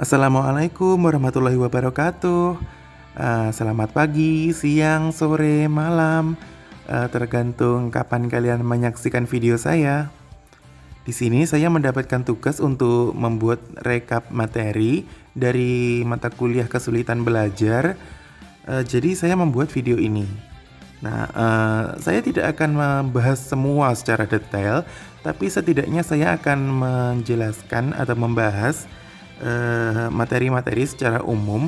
Assalamualaikum warahmatullahi wabarakatuh. Selamat pagi, siang, sore, malam, tergantung kapan kalian menyaksikan video saya. Di sini saya mendapatkan tugas untuk membuat rekap materi dari mata kuliah kesulitan belajar. Jadi saya membuat video ini. Nah, saya tidak akan membahas semua secara detail, tapi setidaknya saya akan menjelaskan atau membahas materi-materi secara umum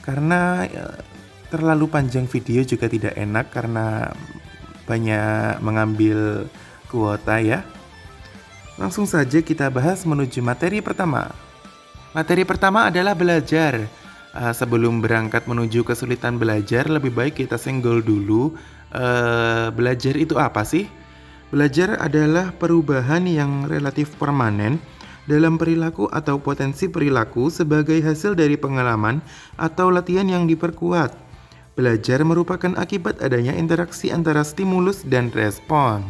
karena terlalu panjang video juga tidak enak karena banyak mengambil kuota ya. Langsung saja kita bahas menuju materi pertama. Materi pertama adalah belajar. Sebelum berangkat menuju kesulitan belajar, lebih baik kita senggol dulu. Belajar itu apa sih? Belajar adalah perubahan yang relatif permanen dalam perilaku atau potensi perilaku sebagai hasil dari pengalaman atau latihan yang diperkuat. Belajar merupakan akibat adanya interaksi antara stimulus dan respon.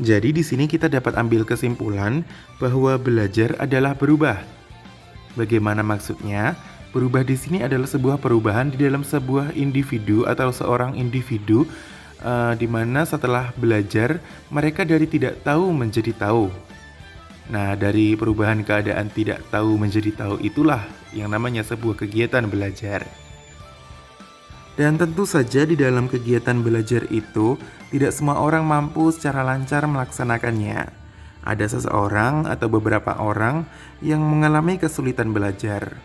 Jadi di sini kita dapat ambil kesimpulan bahwa belajar adalah berubah. Bagaimana maksudnya? Berubah di sini adalah sebuah perubahan di dalam sebuah individu atau seorang individu di mana setelah belajar mereka dari tidak tahu menjadi tahu. Nah, dari perubahan keadaan tidak tahu menjadi tahu itulah yang namanya sebuah kegiatan belajar. Dan tentu saja di dalam kegiatan belajar itu, tidak semua orang mampu secara lancar melaksanakannya. Ada seseorang atau beberapa orang yang mengalami kesulitan belajar.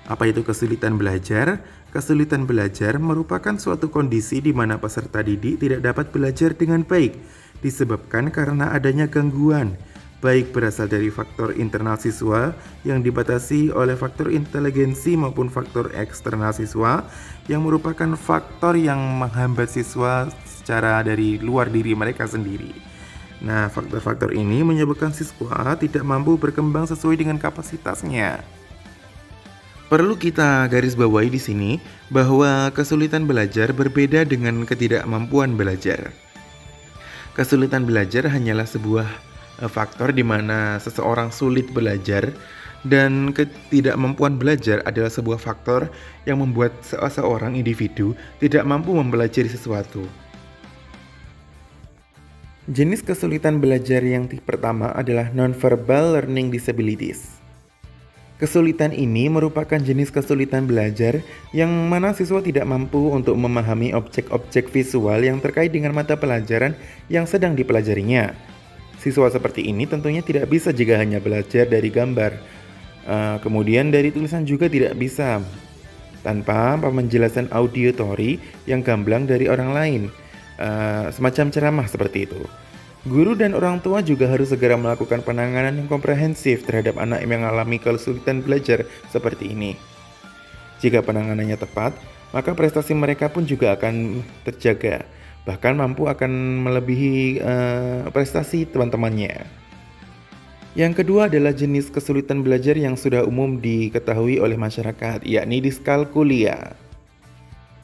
Apa itu kesulitan belajar? Kesulitan belajar merupakan suatu kondisi di mana peserta didik tidak dapat belajar dengan baik, disebabkan karena adanya gangguan, baik berasal dari faktor internal siswa yang dibatasi oleh faktor inteligensi maupun faktor eksternal siswa yang merupakan faktor yang menghambat siswa secara dari luar diri mereka sendiri. Nah, faktor-faktor ini menyebabkan siswa tidak mampu berkembang sesuai dengan kapasitasnya. Perlu kita garis bawahi di sini bahwa kesulitan belajar berbeda dengan ketidakmampuan belajar. Kesulitan belajar hanyalah sebuah faktor di mana seseorang sulit belajar, dan ketidakmampuan belajar adalah sebuah faktor yang membuat seseorang individu tidak mampu mempelajari sesuatu. Jenis kesulitan belajar yang pertama adalah non-verbal learning disabilities. Kesulitan ini merupakan jenis kesulitan belajar yang mana siswa tidak mampu untuk memahami objek-objek visual yang terkait dengan mata pelajaran yang sedang dipelajarinya. Siswa seperti ini tentunya tidak bisa jika hanya belajar dari gambar. Kemudian dari tulisan juga tidak bisa tanpa penjelasan auditory yang gamblang dari orang lain, semacam ceramah seperti itu. Guru dan orang tua juga harus segera melakukan penanganan yang komprehensif terhadap anak yang mengalami kesulitan belajar seperti ini. Jika penanganannya tepat, maka prestasi mereka pun juga akan terjaga, bahkan mampu akan melebihi prestasi teman-temannya. Yang kedua adalah jenis kesulitan belajar yang sudah umum diketahui oleh masyarakat, yakni diskalkulia.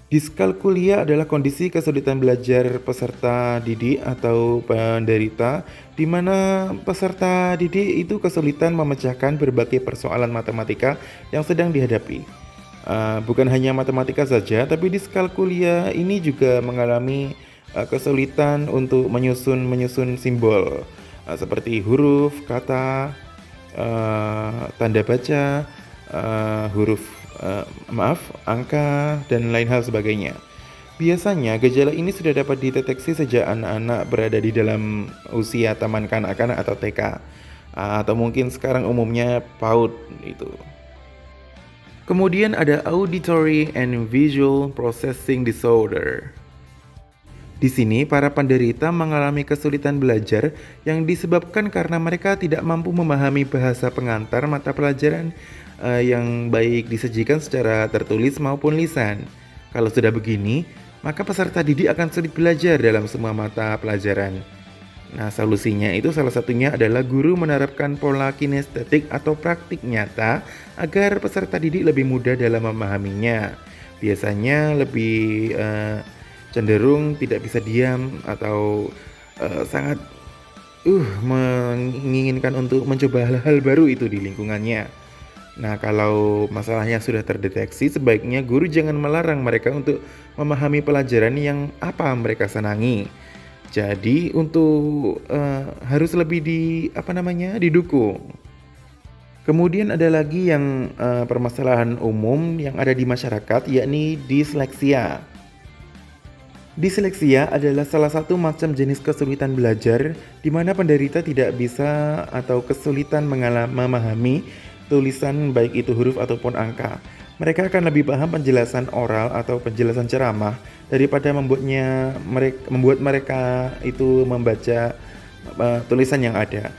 Diskalkulia adalah kondisi kesulitan belajar peserta didik atau penderita, di mana peserta didik itu kesulitan memecahkan berbagai persoalan matematika yang sedang dihadapi. Bukan hanya matematika saja, tapi diskalkulia ini juga mengalami kesulitan untuk menyusun simbol, seperti huruf, kata, tanda baca, huruf angka, dan lain hal sebagainya. Biasanya gejala ini sudah dapat dideteksi sejak anak-anak berada di dalam usia taman kanak-kanak atau TK, atau mungkin sekarang umumnya PAUD itu. Kemudian ada auditory and visual processing disorder. Di sini para penderita mengalami kesulitan belajar yang disebabkan karena mereka tidak mampu memahami bahasa pengantar mata pelajaran yang baik disajikan secara tertulis maupun lisan. Kalau sudah begini, maka peserta didik akan sulit belajar dalam semua mata pelajaran. Nah, solusinya itu salah satunya adalah guru menerapkan pola kinestetik atau praktik nyata agar peserta didik lebih mudah dalam memahaminya. Biasanya lebih cenderung tidak bisa diam atau sangat menginginkan untuk mencoba hal-hal baru itu di lingkungannya. Nah, kalau masalahnya sudah terdeteksi, sebaiknya guru jangan melarang mereka untuk memahami pelajaran yang apa mereka senangi. Jadi untuk harus lebih didukung. Kemudian ada lagi yang permasalahan umum yang ada di masyarakat, yakni disleksia. Disleksia adalah salah satu macam jenis kesulitan belajar di mana penderita tidak bisa atau kesulitan memahami tulisan baik itu huruf ataupun angka. Mereka akan lebih paham penjelasan oral atau penjelasan ceramah daripada membuat mereka itu membaca tulisan yang ada.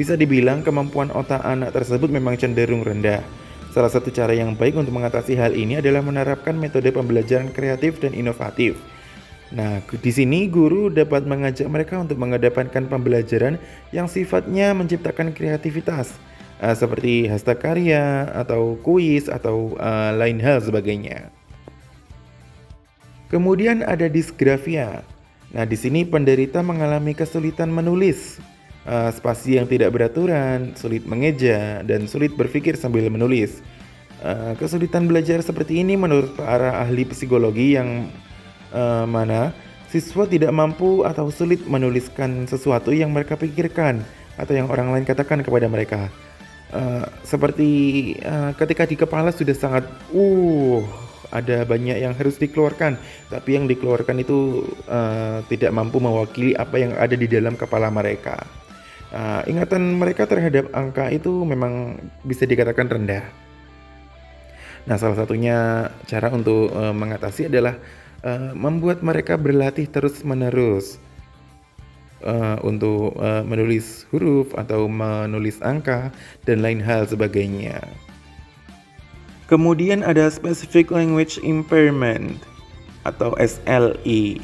Bisa dibilang kemampuan otak anak tersebut memang cenderung rendah. Salah satu cara yang baik untuk mengatasi hal ini adalah menerapkan metode pembelajaran kreatif dan inovatif. Nah, di sini guru dapat mengajak mereka untuk mengedepankan pembelajaran yang sifatnya menciptakan kreativitas, seperti hastakarya atau kuis atau lain hal sebagainya. Kemudian ada disgrafia. Nah, di sini penderita mengalami kesulitan menulis, spasi yang tidak beraturan, sulit mengeja, dan sulit berpikir sambil menulis. Kesulitan belajar seperti ini menurut para ahli psikologi yang mana siswa tidak mampu atau sulit menuliskan sesuatu yang mereka pikirkan atau yang orang lain katakan kepada mereka. Seperti ketika di kepala sudah sangat ada banyak yang harus dikeluarkan, tapi yang dikeluarkan itu tidak mampu mewakili apa yang ada di dalam kepala mereka. Ingatan mereka terhadap angka itu memang bisa dikatakan rendah. Nah, salah satunya cara untuk mengatasi adalah membuat mereka berlatih terus-menerus untuk menulis huruf atau menulis angka dan lain hal sebagainya. Kemudian ada Specific Language Impairment atau SLI.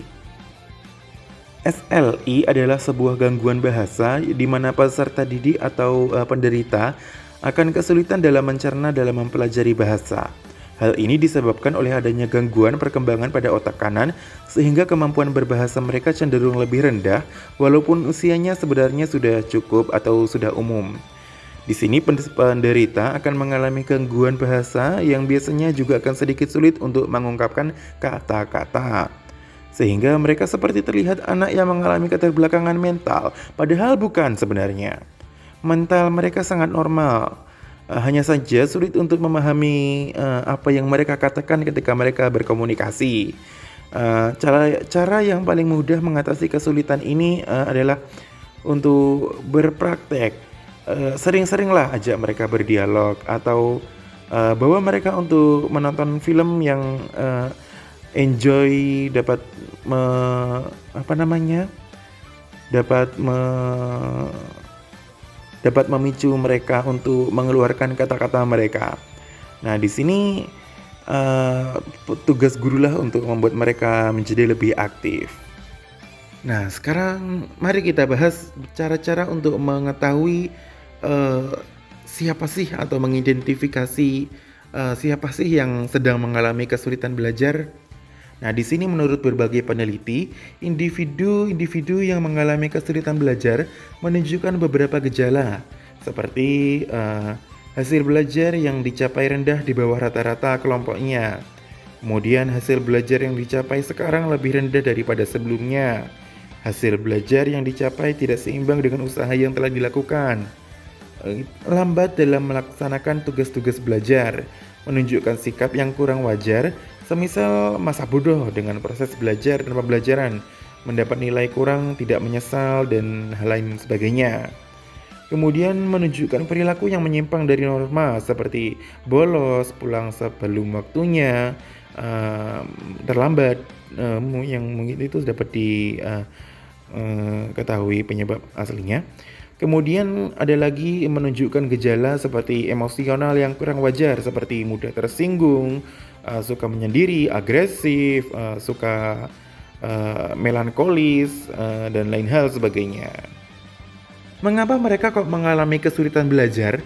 SLI adalah sebuah gangguan bahasa di mana peserta didik atau penderita akan kesulitan dalam mencerna dalam mempelajari bahasa. Hal ini disebabkan oleh adanya gangguan perkembangan pada otak kanan sehingga kemampuan berbahasa mereka cenderung lebih rendah walaupun usianya sebenarnya sudah cukup atau sudah umum. Di sini penderita akan mengalami gangguan bahasa yang biasanya juga akan sedikit sulit untuk mengungkapkan kata-kata. Sehingga mereka seperti terlihat anak yang mengalami keterbelakangan mental, padahal bukan sebenarnya. Mental mereka sangat normal. Hanya saja sulit untuk memahami apa yang mereka katakan ketika mereka berkomunikasi. Cara yang paling mudah mengatasi kesulitan ini adalah untuk berpraktek. Sering-seringlah ajak mereka berdialog atau bawa mereka untuk menonton film yang enjoy, dapat memicu mereka untuk mengeluarkan kata-kata mereka. Nah, di sini tugas gurulah untuk membuat mereka menjadi lebih aktif. Nah, sekarang mari kita bahas cara-cara untuk mengetahui siapa sih atau mengidentifikasi siapa sih yang sedang mengalami kesulitan belajar. Nah, di sini menurut berbagai peneliti, individu-individu yang mengalami kesulitan belajar menunjukkan beberapa gejala, seperti hasil belajar yang dicapai rendah di bawah rata-rata kelompoknya. Kemudian hasil belajar yang dicapai sekarang lebih rendah daripada sebelumnya. Hasil belajar yang dicapai tidak seimbang dengan usaha yang telah dilakukan. Lambat dalam melaksanakan tugas-tugas belajar, menunjukkan sikap yang kurang wajar, semisal masa bodoh dengan proses belajar dan pembelajaran, mendapat nilai kurang, tidak menyesal, dan hal lain sebagainya. Kemudian menunjukkan perilaku yang menyimpang dari norma seperti bolos, pulang sebelum waktunya, terlambat, yang mungkin itu dapat diketahui penyebab aslinya. Kemudian ada lagi menunjukkan gejala seperti emosional yang kurang wajar, seperti mudah tersinggung, suka menyendiri, agresif, suka melankolis, dan lain hal sebagainya. Mengapa mereka kok mengalami kesulitan belajar?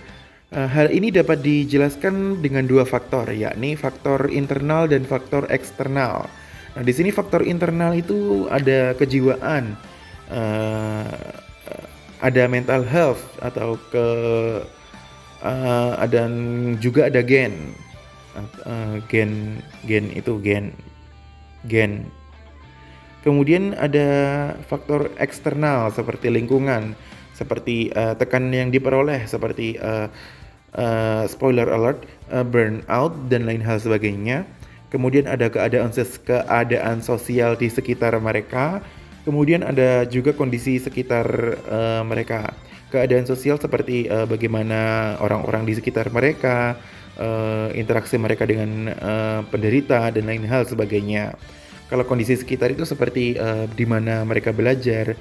Hal ini dapat dijelaskan dengan dua faktor, yakni faktor internal dan faktor eksternal. Nah, di sini faktor internal itu ada kejiwaan, ada mental health atau Dan juga ada gen. Gen. Kemudian ada faktor eksternal seperti lingkungan, seperti tekanan yang diperoleh, seperti spoiler alert, burnout dan lain hal sebagainya. Kemudian ada keadaan sosial di sekitar mereka. Kemudian ada juga kondisi sekitar mereka. Keadaan sosial seperti bagaimana orang-orang di sekitar mereka, interaksi mereka dengan penderita dan lain hal sebagainya. Kalau kondisi sekitar itu seperti di mana mereka belajar,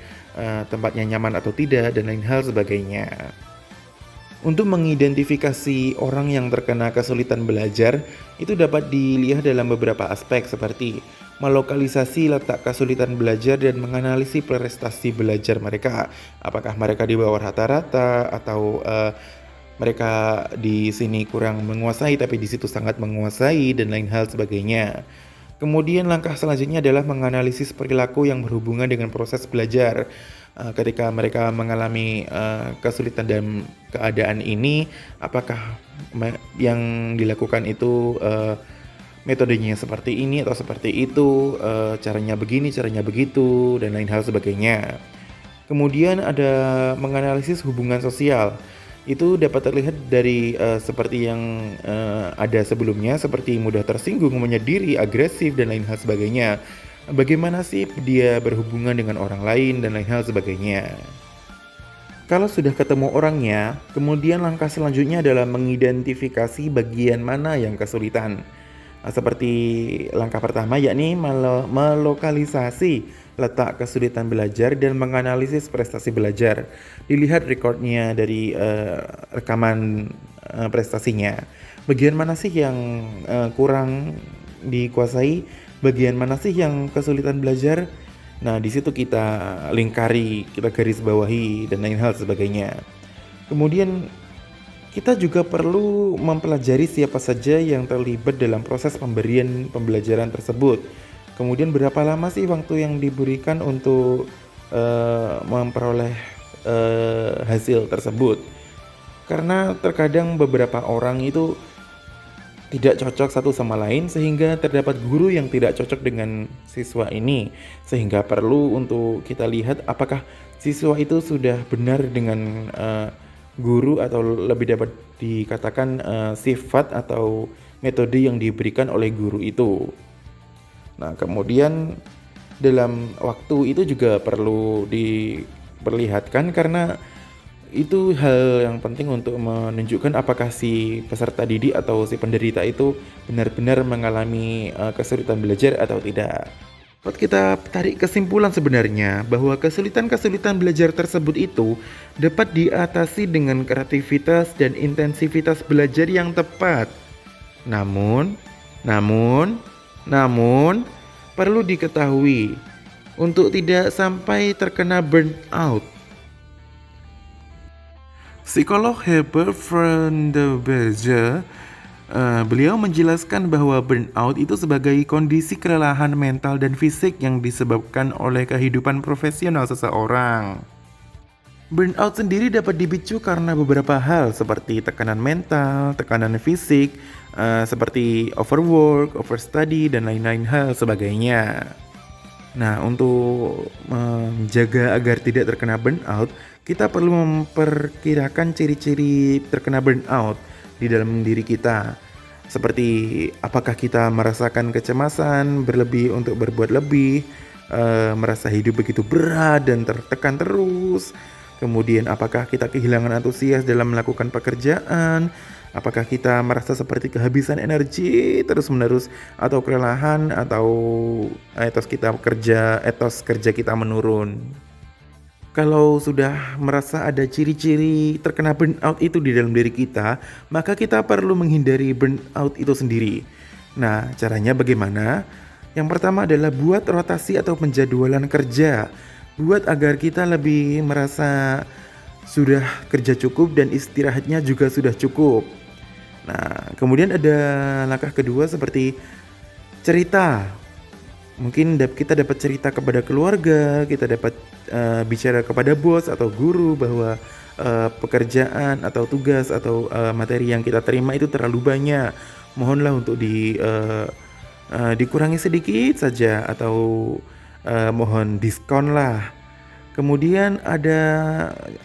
tempatnya nyaman atau tidak dan lain hal sebagainya. Untuk mengidentifikasi orang yang terkena kesulitan belajar, itu dapat dilihat dalam beberapa aspek seperti melokalisasi letak kesulitan belajar dan menganalisis prestasi belajar mereka. Apakah mereka di bawah rata-rata atau mereka di sini kurang menguasai tapi di situ sangat menguasai dan lain hal sebagainya. Kemudian langkah selanjutnya adalah menganalisis perilaku yang berhubungan dengan proses belajar. Ketika mereka mengalami kesulitan dalam keadaan ini, apakah yang dilakukan itu metodenya seperti ini atau seperti itu, caranya begini, caranya begitu, dan lain hal sebagainya. Kemudian ada menganalisis hubungan sosial. Itu dapat terlihat dari seperti yang ada sebelumnya, seperti mudah tersinggung, menyendiri, agresif, dan lain hal sebagainya. Bagaimana sih dia berhubungan dengan orang lain dan lain hal sebagainya. Kalau sudah ketemu orangnya, kemudian langkah selanjutnya adalah mengidentifikasi bagian mana yang kesulitan. Seperti langkah pertama yakni melokalisasi letak kesulitan belajar dan menganalisis prestasi belajar. Dilihat rekodnya dari rekaman prestasinya. Bagian mana sih yang kurang dikuasai? Bagian mana sih yang kesulitan belajar? Nah, di situ kita lingkari, kita garis bawahi dan lain hal sebagainya. Kemudian kita juga perlu mempelajari siapa saja yang terlibat dalam proses pemberian pembelajaran tersebut. Kemudian berapa lama sih waktu yang diberikan untuk memperoleh hasil tersebut. Karena terkadang beberapa orang itu tidak cocok satu sama lain sehingga terdapat guru yang tidak cocok dengan siswa ini, sehingga perlu untuk kita lihat apakah siswa itu sudah benar dengan guru atau lebih dapat dikatakan sifat atau metode yang diberikan oleh guru itu. Nah, kemudian dalam waktu itu juga perlu diperlihatkan karena itu hal yang penting untuk menunjukkan apakah si peserta didik atau si penderita itu benar-benar mengalami kesulitan belajar atau tidak. Dapat kita tarik kesimpulan sebenarnya bahwa kesulitan-kesulitan belajar tersebut itu dapat diatasi dengan kreativitas dan intensivitas belajar yang tepat. Namun, perlu diketahui untuk tidak sampai terkena burnout. Psikolog Herbert van der Berge, beliau menjelaskan bahwa burnout itu sebagai kondisi kelelahan mental dan fisik yang disebabkan oleh kehidupan profesional seseorang. Burnout sendiri dapat dipicu karena beberapa hal seperti tekanan mental, tekanan fisik, seperti overwork, overstudy, dan lain-lain hal sebagainya. Nah, untuk menjaga agar tidak terkena burnout, kita perlu memperkirakan ciri-ciri terkena burnout di dalam diri kita. Seperti apakah kita merasakan kecemasan berlebih untuk berbuat lebih, merasa hidup begitu berat dan tertekan terus. Kemudian apakah kita kehilangan antusias dalam melakukan pekerjaan? Apakah kita merasa seperti kehabisan energi terus-menerus atau kelelahan atau etos kerja kita menurun. Kalau sudah merasa ada ciri-ciri terkena burnout itu di dalam diri kita, maka kita perlu menghindari burnout itu sendiri. Nah, caranya bagaimana? Yang pertama adalah buat rotasi atau penjadwalan kerja. Buat agar kita lebih merasa sudah kerja cukup dan istirahatnya juga sudah cukup. Nah, kemudian ada langkah kedua seperti cerita. Mungkin kita dapat cerita kepada keluarga, kita dapat bicara kepada bos atau guru bahwa pekerjaan atau tugas atau materi yang kita terima itu terlalu banyak. Mohonlah untuk dikurangi sedikit saja atau mohon diskon lah. Kemudian ada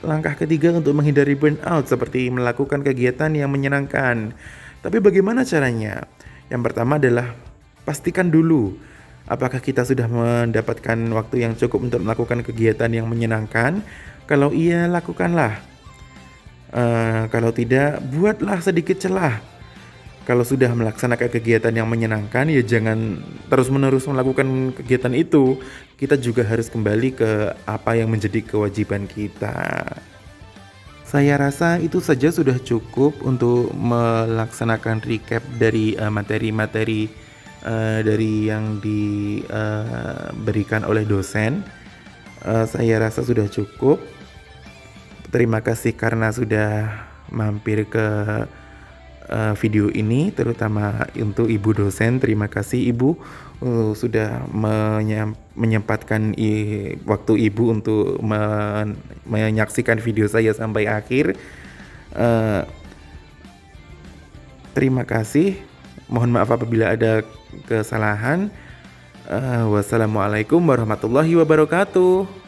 langkah ketiga untuk menghindari burnout seperti melakukan kegiatan yang menyenangkan. Tapi bagaimana caranya? Yang pertama adalah pastikan dulu apakah kita sudah mendapatkan waktu yang cukup untuk melakukan kegiatan yang menyenangkan. Kalau iya, lakukanlah. Kalau tidak, buatlah sedikit celah. Kalau sudah melaksanakan kegiatan yang menyenangkan, ya jangan terus-menerus melakukan kegiatan itu. Kita juga harus kembali ke apa yang menjadi kewajiban kita. Saya rasa itu saja sudah cukup untuk melaksanakan recap dari materi-materi dari yang diberikan oleh dosen. Saya rasa sudah cukup. Terima kasih karena sudah mampir ke video ini, terutama untuk Ibu dosen. Terima kasih Ibu sudah menyempatkan waktu Ibu untuk menyaksikan video saya sampai akhir. Terima kasih. Mohon maaf apabila ada kesalahan. Wassalamualaikum warahmatullahi wabarakatuh.